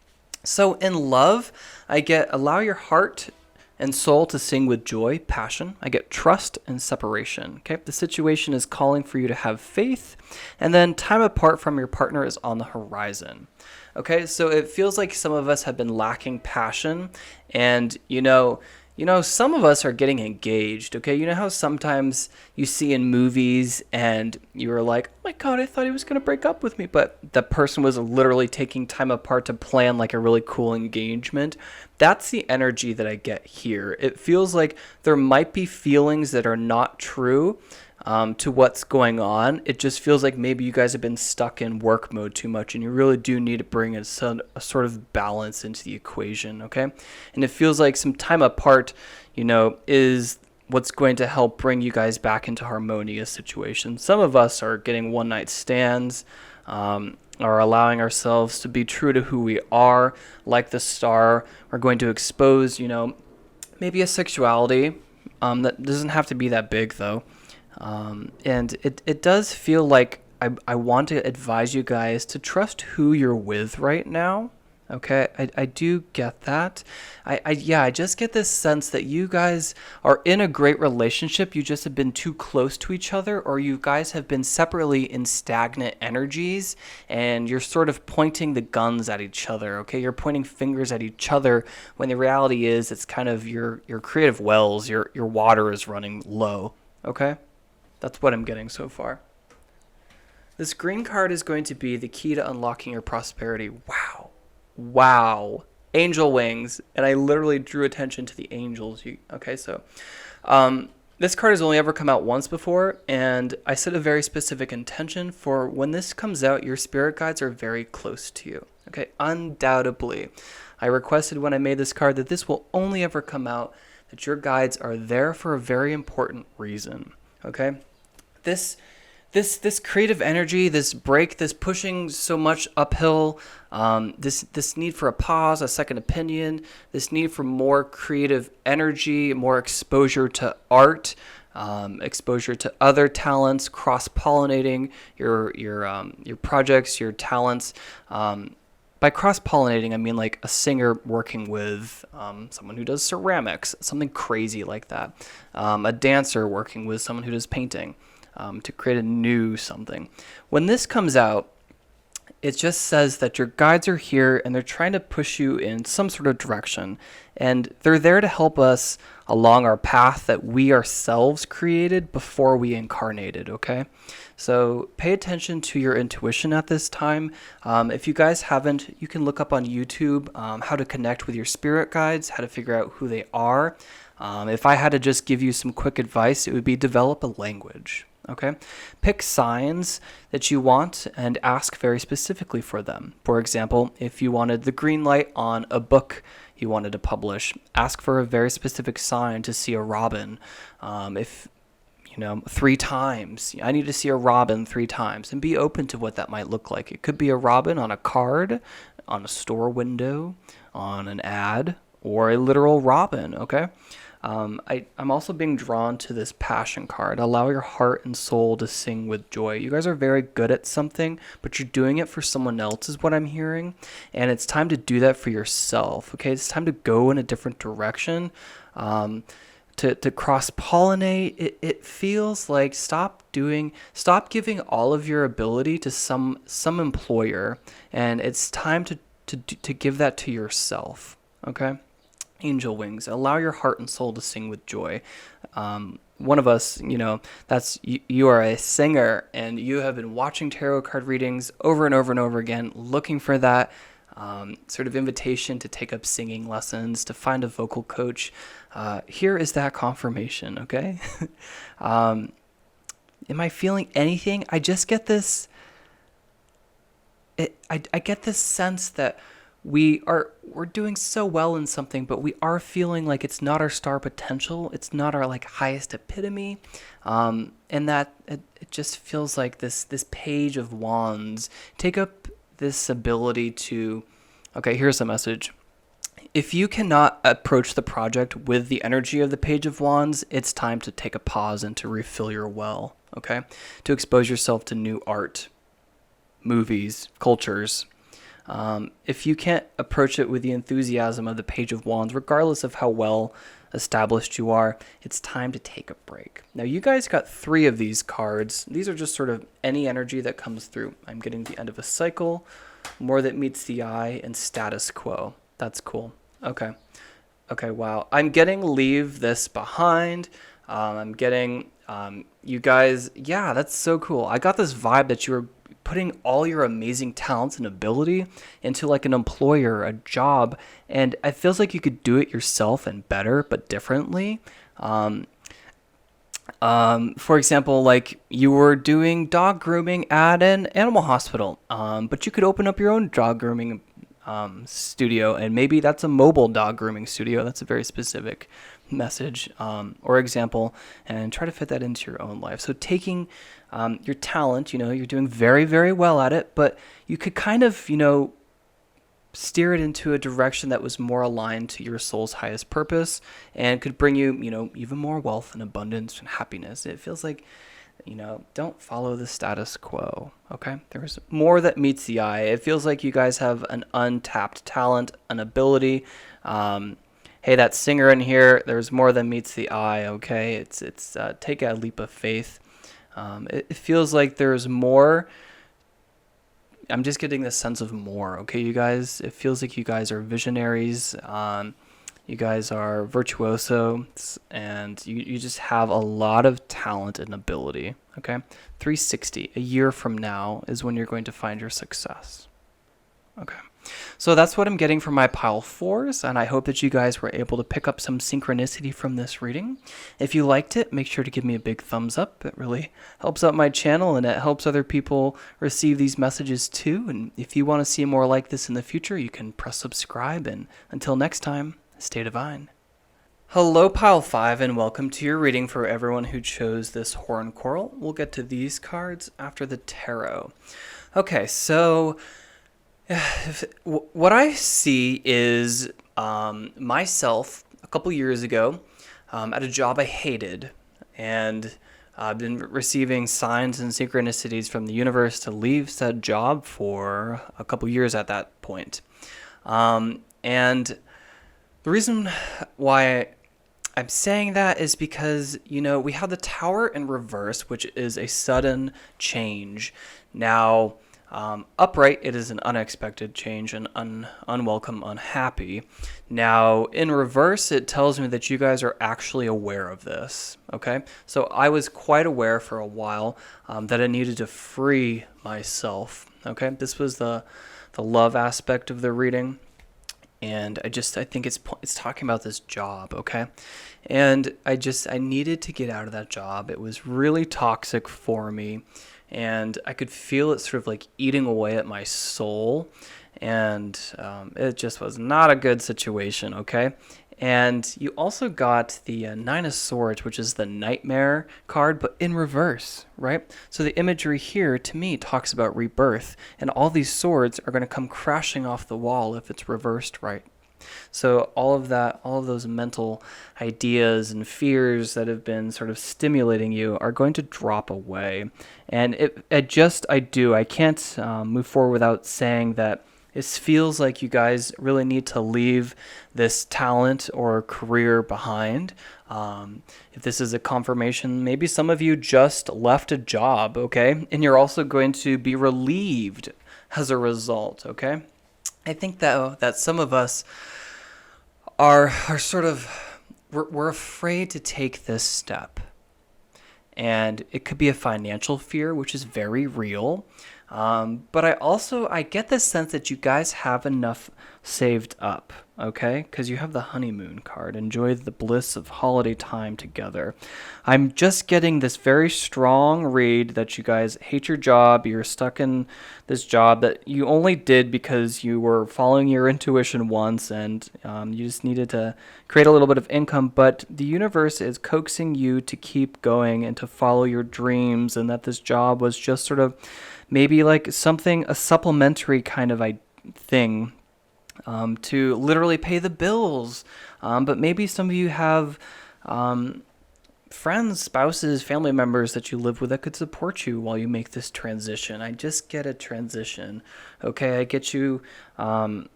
So in love, I get allow your heart and soul to sing with joy, passion. I get trust and separation. Okay, the situation is calling for you to have faith, and then time apart from your partner is on the horizon. Okay, so it feels like some of us have been lacking passion, and some of us are getting engaged. Okay, you know how sometimes you see in movies and you're like, oh my god, I thought he was gonna break up with me, but the person was literally taking time apart to plan like a really cool engagement. That's the energy that I get here. It feels like there might be feelings that are not true to what's going on. It just feels like maybe you guys have been stuck in work mode too much, and you really do need to bring a sort of balance into the equation, okay? And it feels like some time apart, is what's going to help bring you guys back into harmonious situations. Some of us are getting one-night stands, are allowing ourselves to be true to who we are, like the star. We're going to expose, maybe a sexuality that doesn't have to be that big, though. And it does feel like I want to advise you guys to trust who you're with right now. Okay, I do get that. I just get this sense that you guys are in a great relationship. You just have been too close to each other, or you guys have been separately in stagnant energies, and you're sort of pointing the guns at each other. Okay, you're pointing fingers at each other when the reality is it's kind of your creative wells, your water is running low. Okay, that's what I'm getting so far. This green card is going to be the key to unlocking your prosperity. Wow. Angel wings. And I literally drew attention to the angels. Okay, so this card has only ever come out once before, and I set a very specific intention for when this comes out, your spirit guides are very close to you. Okay, undoubtedly. I requested when I made this card that this will only ever come out, that your guides are there for a very important reason. Okay? This this creative energy, this break, this pushing so much uphill, this need for a pause, a second opinion, this need for more creative energy, more exposure to art, exposure to other talents, cross pollinating your projects, your talents. By cross pollinating, I mean like a singer working with someone who does ceramics, something crazy like that. A dancer working with someone who does painting to create a new something. When this comes out, it just says that your guides are here and they're trying to push you in some sort of direction. And they're there to help us along our path that we ourselves created before we incarnated, okay? So pay attention to your intuition at this time. If you guys haven't, you can look up on YouTube how to connect with your spirit guides, how to figure out who they are. If I had to just give you some quick advice, it would be develop a language. Okay, pick signs that you want and ask very specifically for them. For example, if you wanted the green light on a book you wanted to publish, ask for a very specific sign to see a robin. If 3 times, I need to see a robin 3 times, and be open to what that might look like. It could be a robin on a card, on a store window, on an ad, or a literal robin. Okay. I'm also being drawn to this passion card. Allow your heart and soul to sing with joy. You guys are very good at something, but you're doing it for someone else is what I'm hearing. And it's time to do that for yourself. Okay, it's time to go in a different direction. To cross-pollinate, it feels like stop giving all of your ability to some employer, and it's time to give that to yourself. Okay. Angel wings. Allow your heart and soul to sing with joy. One of us, that's you are a singer and you have been watching tarot card readings over and over and over again, looking for that sort of invitation to take up singing lessons, to find a vocal coach. Here is that confirmation, okay? Am I feeling anything? I just get this. I get this sense that we're doing so well in something, but we are feeling like it's not our star potential. It's not our highest epitome, and that it just feels like this page of wands take up this ability to. Okay, here's the message. If you cannot approach the project with the energy of the page of wands, it's time to take a pause and to refill your well. Okay, to expose yourself to new art, movies, cultures. If you can't approach it with the enthusiasm of the Page of Wands, regardless of how well established you are, it's time to take a break. Now, you guys got 3 of these cards. These are just sort of any energy that comes through. I'm getting the end of a cycle, more that meets the eye, and status quo. That's cool. Okay, wow. I'm getting leave this behind. I'm getting you guys. Yeah, that's so cool. I got this vibe that you were putting all your amazing talents and ability into an employer, a job, and it feels like you could do it yourself and better, but differently. For example, you were doing dog grooming at an animal hospital, but you could open up your own dog grooming studio, and maybe that's a mobile dog grooming studio. That's a very specific message or example, and try to fit that into your own life. So taking your talent, you're doing very, very well at it, but you could kind of, steer it into a direction that was more aligned to your soul's highest purpose and could bring you, even more wealth and abundance and happiness. It feels like, don't follow the status quo, okay? There's more that meets the eye. It feels like you guys have an untapped talent, an ability. Hey, that singer in here, there's more than meets the eye, okay? It's take a leap of faith. It feels like there's more. I'm just getting the sense of more, okay, you guys? It feels like you guys are visionaries. You guys are virtuosos, and you just have a lot of talent and ability, okay? 360, a year from now, is when you're going to find your success, okay? So that's what I'm getting from my pile fours, and I hope that you guys were able to pick up some synchronicity from this reading. If you liked it, make sure to give me a big thumbs up. It really helps out my channel, and it helps other people receive these messages too. And if you want to see more like this in the future, you can press subscribe. And until next time, stay divine. Hello, Pile 5, and welcome to your reading for everyone who chose this horn coral. We'll get to these cards after the tarot. Okay, so what I see is myself a couple years ago at a job I hated, and I've been receiving signs and synchronicities from the universe to leave said job for a couple years at that point. And the reason why I'm saying that is because, we have the Tower in reverse, which is a sudden change. Now, upright, it is an unexpected change, and unwelcome, unhappy. Now, in reverse, it tells me that you guys are actually aware of this, okay? So I was quite aware for a while that I needed to free myself, okay? This was the love aspect of the reading. And I think it's talking about this job, okay? And I needed to get out of that job. It was really toxic for me, and I could feel it sort of like eating away at my soul, and it just was not a good situation, okay? And you also got the Nine of Swords, which is the Nightmare card, but in reverse, right? So the imagery here, to me, talks about rebirth, and all these swords are going to come crashing off the wall if it's reversed right. So all of those mental ideas and fears that have been sort of stimulating you are going to drop away. And I can't move forward without saying that it feels like you guys really need to leave this talent or career behind. If this is a confirmation, maybe some of you just left a job, okay? And you're also going to be relieved as a result, okay? I think that some of us are sort of, we're afraid to take this step. And it could be a financial fear, which is very real. But I get the sense that you guys have enough saved up, okay? Because you have the honeymoon card. Enjoy the bliss of holiday time together. I'm just getting this very strong read that you guys hate your job. You're stuck in this job that you only did because you were following your intuition once, and you just needed to create a little bit of income. But the universe is coaxing you to keep going and to follow your dreams, and that this job was just sort of maybe like a supplementary kind of thing to literally pay the bills. But maybe some of you have friends, spouses, family members that you live with that could support you while you make this transition. I just get a transition. Okay, I get you. I'm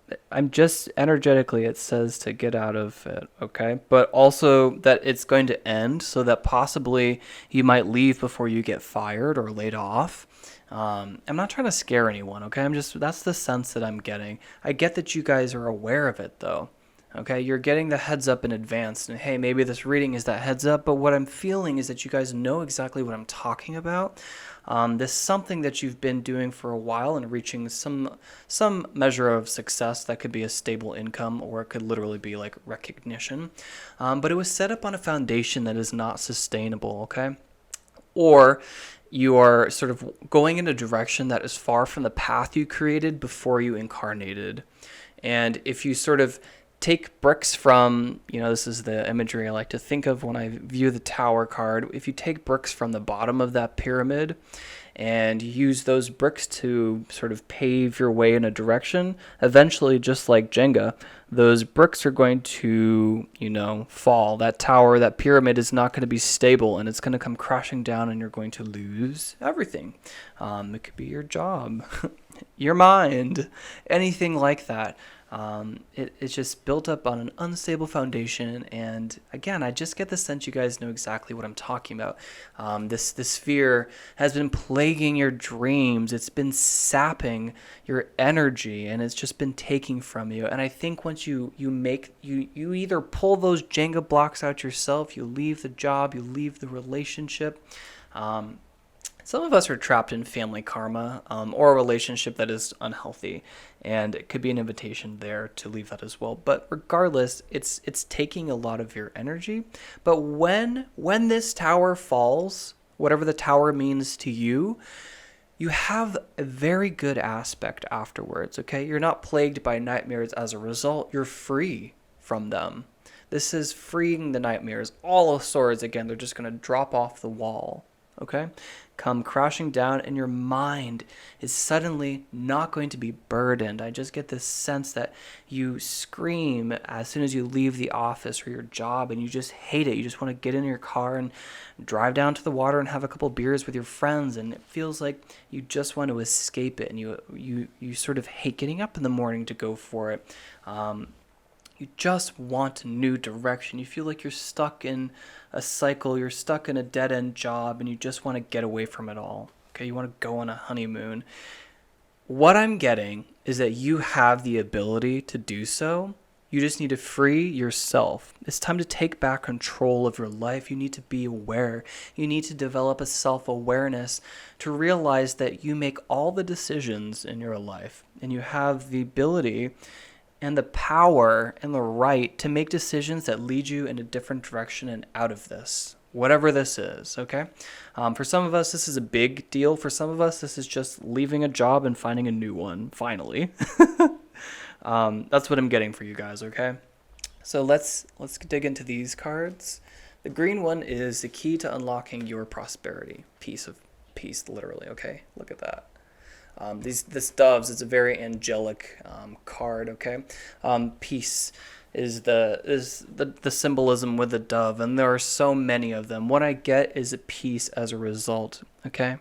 just energetically, it says to get out of it. Okay, but also that it's going to end, so that possibly you might leave before you get fired or laid off. I'm not trying to scare anyone, okay? That's the sense that I'm getting. I get that you guys are aware of it, though, okay? You're getting the heads up in advance, and hey, maybe this reading is that heads up, but what I'm feeling is that you guys know exactly what I'm talking about. This is something that you've been doing for a while and reaching some measure of success. That could be a stable income, or it could literally be like recognition. But it was set up on a foundation that is not sustainable, okay? Or you are sort of going in a direction that is far from the path you created before you incarnated. And if you sort of take bricks from, this is the imagery I like to think of when I view the Tower card. If you take bricks from the bottom of that pyramid and use those bricks to sort of pave your way in a direction, eventually, just like Jenga, those bricks are going to, fall. That tower, that pyramid is not going to be stable, and it's going to come crashing down, and you're going to lose everything. It could be your job, your mind, anything like that. It's just built up on an unstable foundation, and again, I just get the sense you guys know exactly what I'm talking about. This fear has been plaguing your dreams. It's been sapping your energy, and it's just been taking from you. And I think once you either pull those Jenga blocks out yourself, you leave the job, you leave the relationship. Some of us are trapped in family karma, or a relationship that is unhealthy, and it could be an invitation there to leave that as well. But regardless, it's taking a lot of your energy. But when this tower falls, whatever the tower means to you, you have a very good aspect afterwards, okay? You're not plagued by nightmares as a result. You're free from them. This is freeing the nightmares. All of swords, again, they're just going to drop off the wall, okay? Come crashing down, and your mind is suddenly not going to be burdened. I just get this sense that you scream as soon as you leave the office or your job, and you just hate it. You just want to get in your car and drive down to the water and have a couple beers with your friends, and it feels like you just want to escape it, and you sort of hate getting up in the morning to go for it. You just want a new direction. You feel like you're stuck in a cycle, you're stuck in a dead-end job, and you just want to get away from it all. Okay, you want to go on a honeymoon. What I'm getting is that you have the ability to do so. You just need to free yourself. It's time to take back control of your life. You need to be aware. You need to develop a self-awareness to realize that you make all the decisions in your life, and you have the ability and the power and the right to make decisions that lead you in a different direction and out of this, whatever this is, okay? For some of us, this is a big deal. For some of us, this is just leaving a job and finding a new one, finally. That's what I'm getting for you guys, okay? So let's dig into these cards. The green one is the key to unlocking your prosperity. Peace, literally, okay? Look at that. This doves is a very angelic card, okay? Peace is the symbolism with the dove, and there are so many of them. What I get is a peace as a result, okay,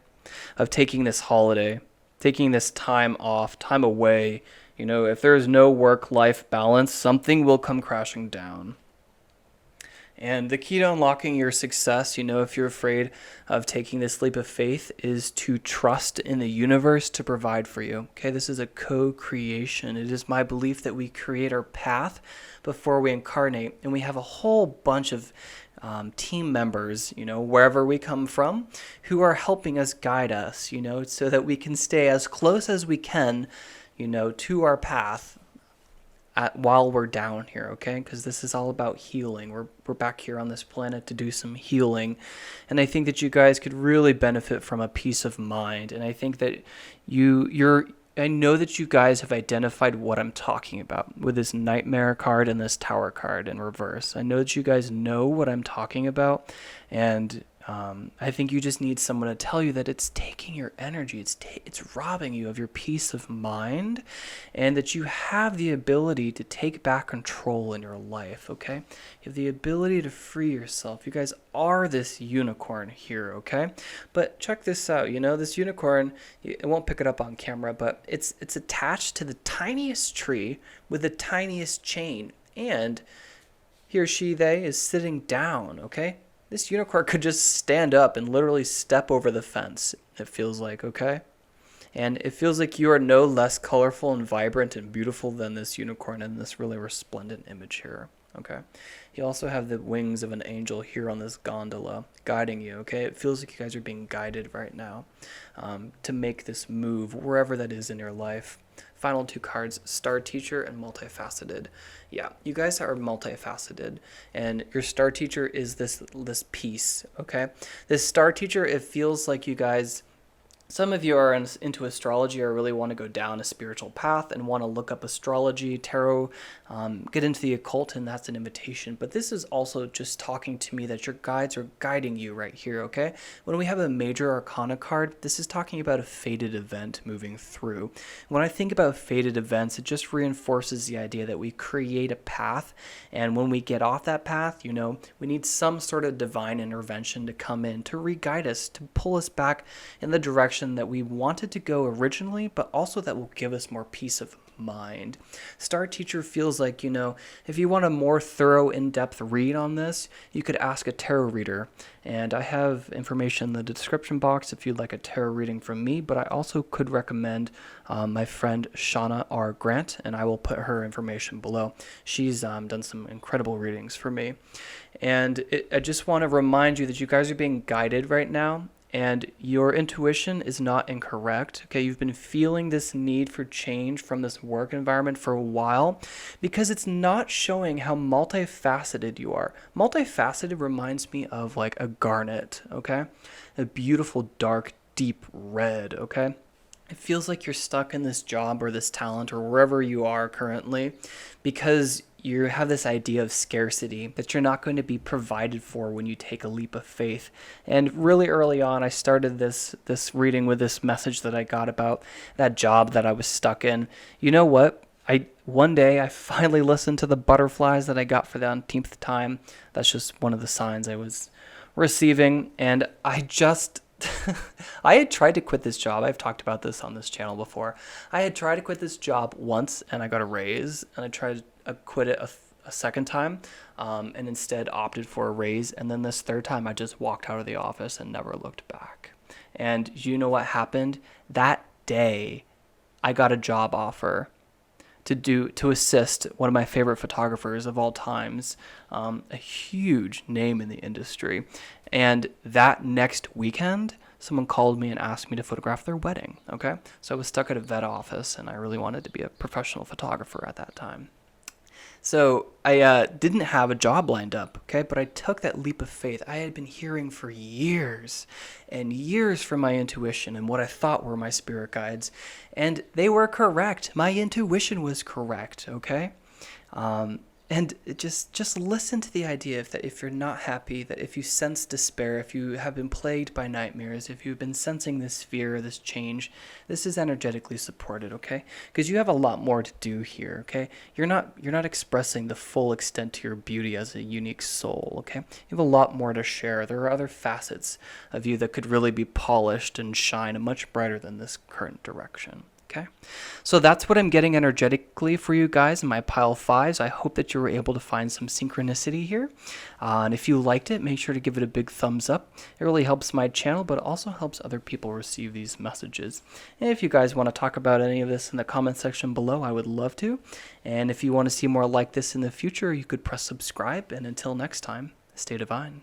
of taking this holiday, taking this time off, time away. You know, if there is no work-life balance, something will come crashing down. And the key to unlocking your success, you know, if you're afraid of taking this leap of faith, is to trust in the universe to provide for you. Okay, this is a co-creation. It is my belief that we create our path before we incarnate, and we have a whole bunch of team members, you know, wherever we come from, who are helping us guide us, you know, so that we can stay as close as we can, you know, to our path while we're down here, okay? Because this is all about healing. We're back here on this planet to do some healing, and I think that you guys could really benefit from a peace of mind. And I think that I know that you guys have identified what I'm talking about with this nightmare card and this tower card in reverse. I know that you guys know what I'm talking about, and I think you just need someone to tell you that it's taking your energy, it's robbing you of your peace of mind, and that you have the ability to take back control in your life, okay? You have the ability to free yourself. You guys are this unicorn here, okay? But check this out, you know, this unicorn, I won't pick it up on camera, but it's attached to the tiniest tree with the tiniest chain, and he or she, they, is sitting down, okay? This unicorn could just stand up and literally step over the fence, it feels like, okay? And it feels like you are no less colorful and vibrant and beautiful than this unicorn in this really resplendent image here, okay? You also have the wings of an angel here on this gondola guiding you, okay? It feels like you guys are being guided right now to make this move, wherever that is in your life. Final two cards, Star Teacher and Multifaceted. Yeah, you guys are multifaceted, and your Star Teacher is this piece, okay? This Star Teacher, it feels like you guys, some of you are into astrology or really want to go down a spiritual path and want to look up astrology, tarot, get into the occult, and that's an invitation. But this is also just talking to me that your guides are guiding you right here, okay? When we have a major arcana card, this is talking about a fated event moving through. When I think about fated events, it just reinforces the idea that we create a path, and when we get off that path, you know, we need some sort of divine intervention to come in to re-guide us, to pull us back in the direction that we wanted to go originally, but also that will give us more peace of mind. Star Teacher feels like, you know, if you want a more thorough, in-depth read on this, you could ask a tarot reader. And I have information in the description box if you'd like a tarot reading from me, but I also could recommend my friend Shauna R. Grant, and I will put her information below. She's done some incredible readings for me. And I just want to remind you that you guys are being guided right now, And your intuition is not incorrect. Okay, you've been feeling this need for change from this work environment for a while because it's not showing how multifaceted you are. Multifaceted reminds me of like a garnet, okay? A beautiful, dark, deep red, okay? It feels like you're stuck in this job or this talent or wherever you are currently because you have this idea of scarcity that you're not going to be provided for when you take a leap of faith. And really early on, I started this reading with this message that I got about that job that I was stuck in. You know what? One day I finally listened to the butterflies that I got for the umpteenth time. That's just one of the signs I was receiving, and I had tried to quit this job. I've talked about this on this channel before. I had tried to quit this job once and I got a raise, and I tried to quit it a second time and instead opted for a raise. And then this third time I just walked out of the office and never looked back. And you know what happened? That day I got a job offer to assist one of my favorite photographers of all times, a huge name in the industry. And that next weekend, someone called me and asked me to photograph their wedding. Okay, so I was stuck at a vet office, and I really wanted to be a professional photographer at that time. So I didn't have a job lined up, okay, but I took that leap of faith. I had been hearing for years and years from my intuition and what I thought were my spirit guides, and they were correct. My intuition was correct, okay? And just listen to the idea that if you're not happy, that if you sense despair, if you have been plagued by nightmares, if you've been sensing this fear, this change, this is energetically supported, okay? Because you have a lot more to do here, okay? You're not expressing the full extent to your beauty as a unique soul, okay? You have a lot more to share. There are other facets of you that could really be polished and shine much brighter than this current direction. Okay, so that's what I'm getting energetically for you guys in my pile 5s. I hope that you were able to find some synchronicity here. And if you liked it, make sure to give it a big thumbs up. It really helps my channel, but it also helps other people receive these messages. And if you guys want to talk about any of this in the comment section below, I would love to. And if you want to see more like this in the future, you could press subscribe. And until next time, stay divine.